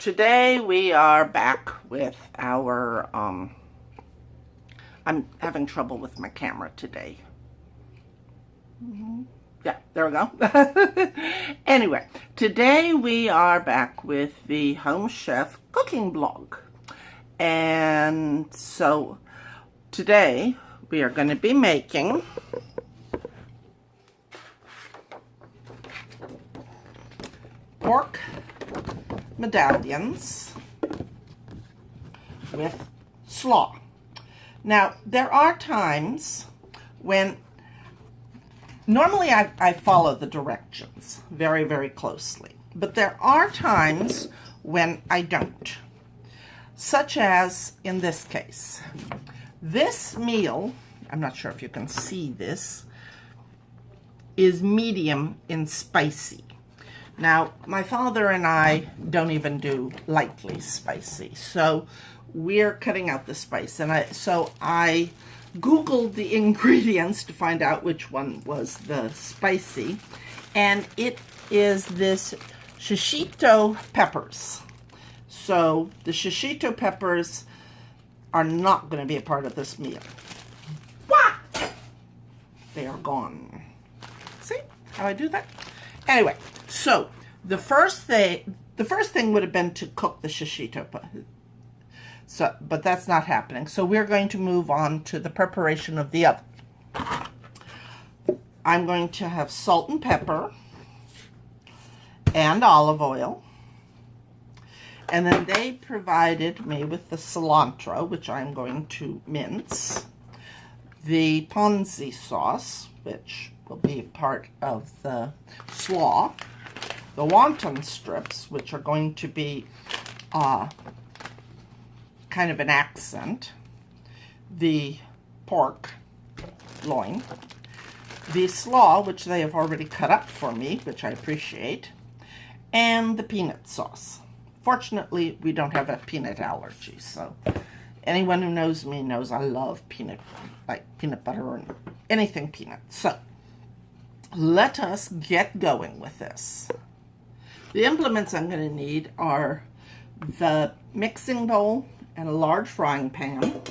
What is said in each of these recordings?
Today we are back with our, I'm having trouble with my camera today. Yeah, there we go. Anyway, today we are back with the Home Chef cooking blog. And so today we are going to be making pork medallions with slaw. Now, there are times when normally I follow the directions very, very closely, but there are times when I don't, such as in this case. This meal, I'm not sure if you can see this, is medium in spicy. Now, my father and I don't even do lightly spicy, so we're cutting out the spice. And I Googled the ingredients to find out which one was the spicy, and it is this shishito peppers. So the shishito peppers are not going to be a part of this meal. What? They are gone. See how I do that? Anyway, so the first thing would have been to cook the shishito, but that's not happening. So we're going to move on to the preparation of the other. I'm going to have salt and pepper and olive oil. And then they provided me with the cilantro, which I'm going to mince, the ponzu sauce, which will be part of the slaw, the wonton strips, which are going to be kind of an accent, the pork loin, the slaw, which they have already cut up for me, which I appreciate, and the peanut sauce. Fortunately, we don't have a peanut allergy, so anyone who knows me knows I love peanut butter and anything peanut. So let us get going with this. The implements I'm going to need are the mixing bowl and a large frying pan,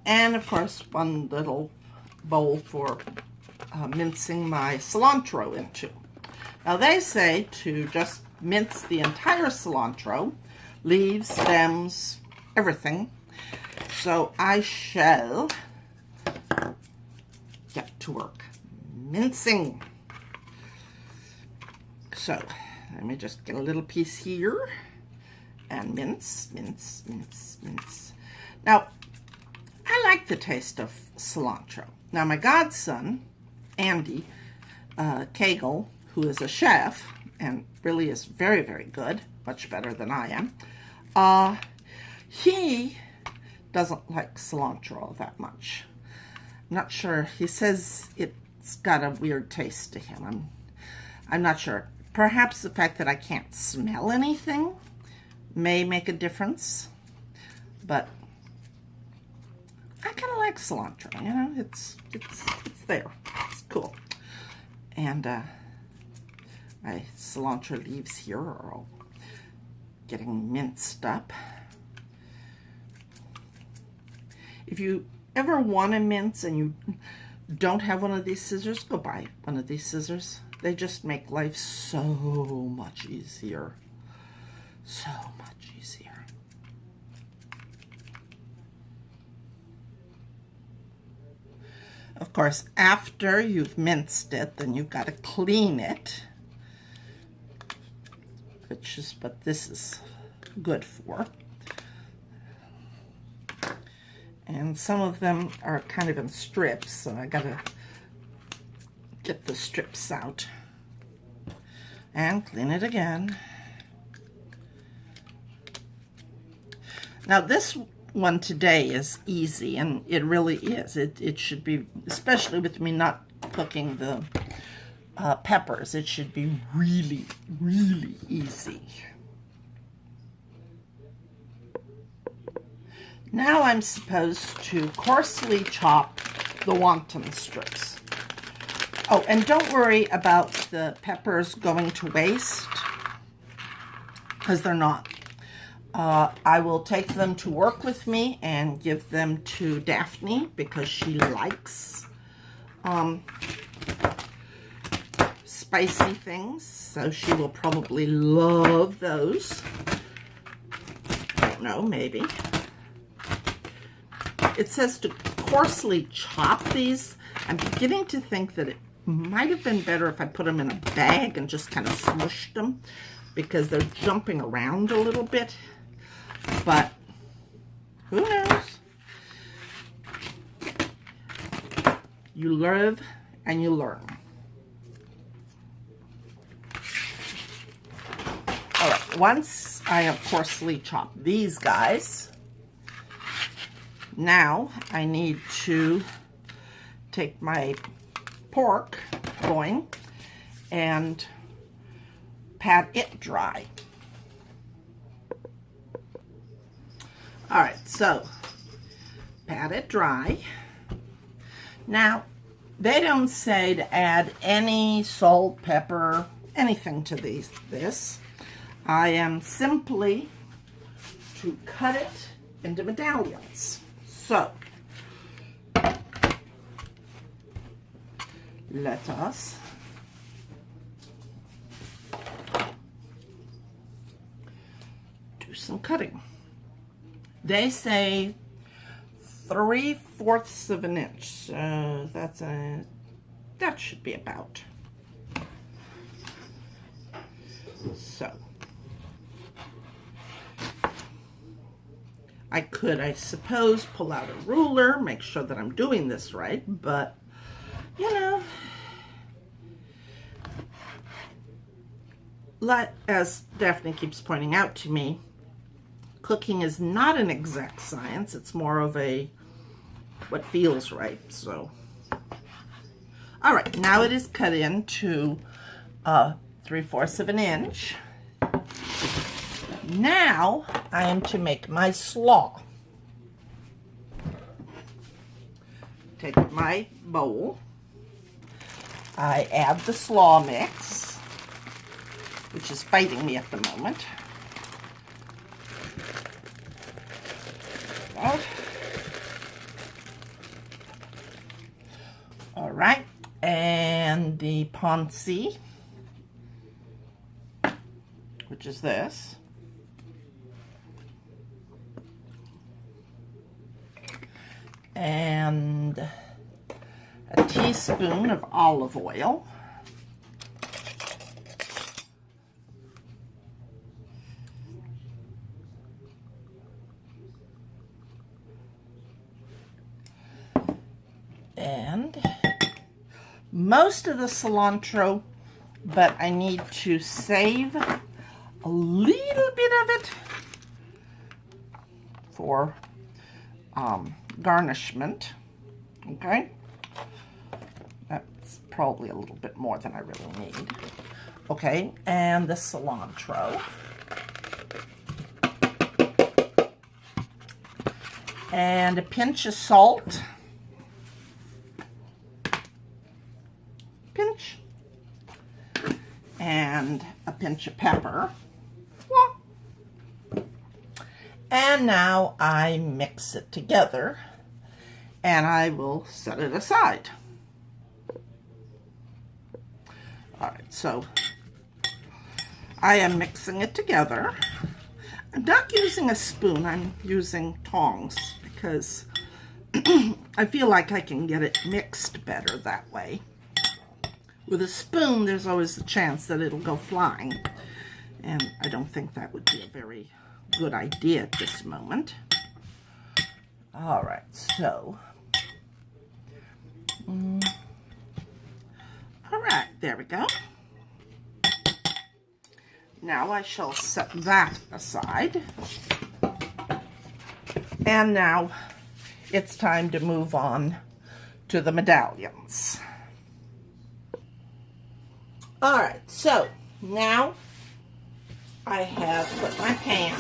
and of course one little bowl for mincing my cilantro into. Now they say to just mince the entire cilantro, leaves, stems, everything. So I shall get to work mincing. So let me just get a little piece here and mince, mince, mince, mince. Now, I like the taste of cilantro. Now, my godson, Andy Cagle, who is a chef and really is very, very good, much better than I am, he doesn't like cilantro that much. I'm not sure. He says it's got a weird taste to him. I'm not sure. Perhaps the fact that I can't smell anything may make a difference, but I kind of like cilantro, you know, it's there, it's cool. And my cilantro leaves here are all getting minced up. If you ever want to mince and you don't have one of these scissors, go buy one of these scissors. They just make life so much easier. So much easier. Of course, after you've minced it, then you've got to clean it, which is what this is good for. And some of them are kind of in strips, so I gotta get the strips out and clean it again. Now this one today is easy, and it really is. It should be, especially with me not cooking the peppers, it should be really, really easy. Now I'm supposed to coarsely chop the wonton strips. Oh, and don't worry about the peppers going to waste, because they're not. I will take them to work with me and give them to Daphne because she likes spicy things, so she will probably love those. I don't know, maybe. It says to coarsely chop these. I'm beginning to think that it might have been better if I put them in a bag and just kind of smushed them, because they're jumping around a little bit. But who knows? You live and you learn. All right, once I have coarsely chopped these guys, now I need to take my pork loin and pat it dry. All right, so pat it dry. Now, they don't say to add any salt, pepper, anything to this. I am simply to cut it into medallions. So, let us do some cutting. They say 3/4 of an inch. So that should be about. So I could, I suppose, pull out a ruler, make sure that I'm doing this right, but you know, as Daphne keeps pointing out to me, cooking is not an exact science. It's more of a what feels right. So, all right, now it is cut into 3/4 of an inch. Now I am to make my slaw. Take my bowl. I add the slaw mix, which is fighting me at the moment. All right, and the poncy, which is this. And a teaspoon of olive oil. And most of the cilantro, but I need to save a little bit of it for garnishment. Okay, that's probably a little bit more than I really need. Okay, and the cilantro. And a pinch of salt. Pinch. And a pinch of pepper. And now I mix it together and I will set it aside. All right, so I am mixing it together. I'm not using a spoon, I'm using tongs because I feel like I can get it mixed better that way. With a spoon, there's always the chance that it'll go flying, and I don't think that would be a very good idea at this moment. All right, so all right, there we go. Now I shall set that aside. And now it's time to move on to the medallions. All right, so now I have put my pan,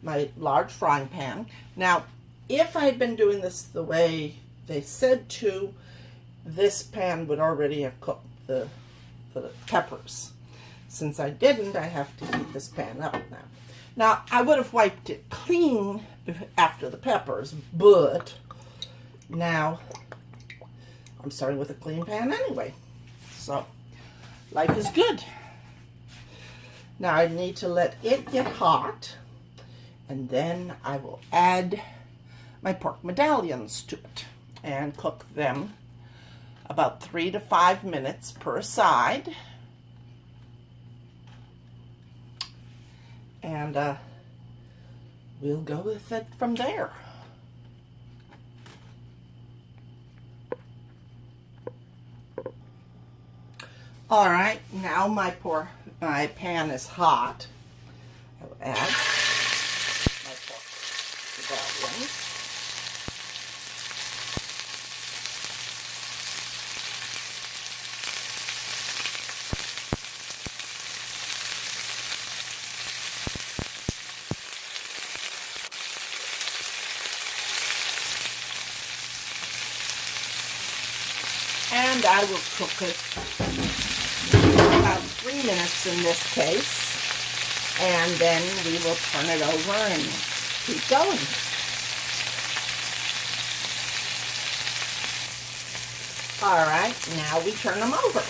my large frying pan. Now, if I had been doing this the way they said to, this pan would already have cooked the peppers. Since I didn't, I have to heat this pan up now. Now, I would have wiped it clean after the peppers, but now I'm starting with a clean pan anyway. So, life is good. Now, I need to let it get hot, and then I will add my pork medallions to it and cook them about 3 to 5 minutes per side. And we'll go with it from there. All right, now my pan is hot. I'll add my pork medallions. And I will cook it about 3 minutes in this case. And then we will turn it over and keep going. All right, now we turn them over.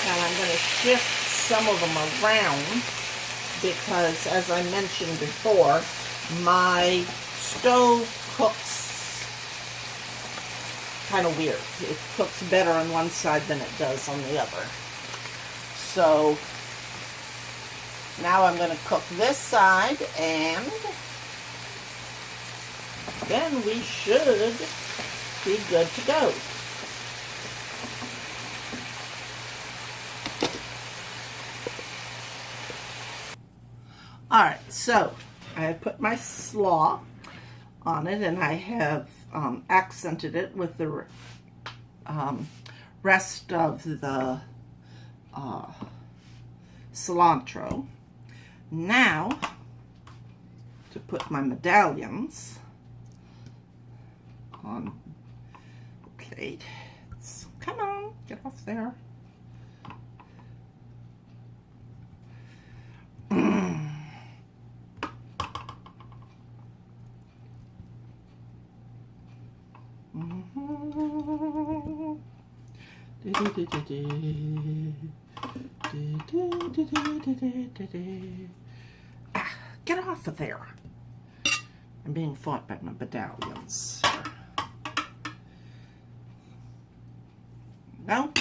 And I'm going to shift some of them around because, as I mentioned before, my stove cooks kind of weird. It cooks better on one side than it does on the other. So now I'm going to cook this side, and then we should be good to go. All right, so I have put my slaw on it, and I have accented it with the rest of the cilantro. Now, to put my medallions on the plate. Come on, get off there. Get off of there. I'm being fought by my medallions. No.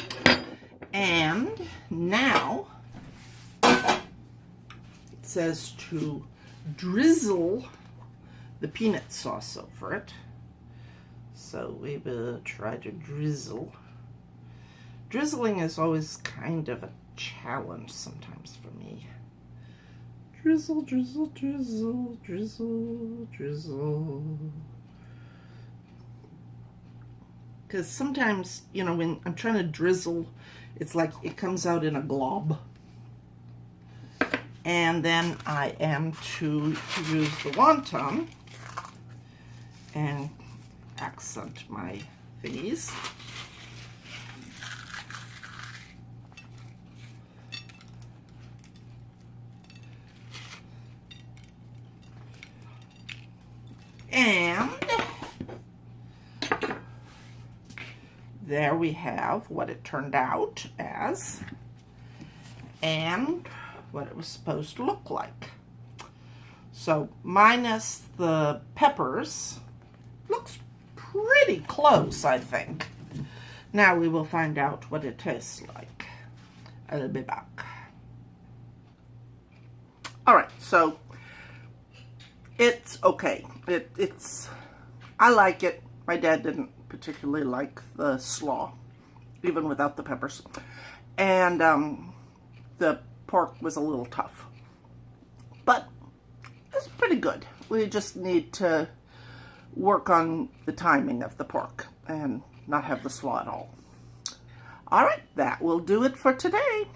And now it says to drizzle the peanut sauce over it. So we will try to drizzle. Drizzling is always kind of a challenge sometimes for me. Drizzle, drizzle, drizzle, drizzle, drizzle. Because sometimes, you know, when I'm trying to drizzle, it's like it comes out in a glob. And then I am to use the wonton and accent my thingies. And there we have what it turned out as and what it was supposed to look like. So minus the peppers, looks pretty close, I think. Now we will find out what it tastes like. I'll be back. All right, so it's okay. I like it. My dad didn't particularly like the slaw, even without the peppers. And the pork was a little tough. But it's pretty good. We just need to work on the timing of the pork. and not have the slaw at all. All right, that will do it for today.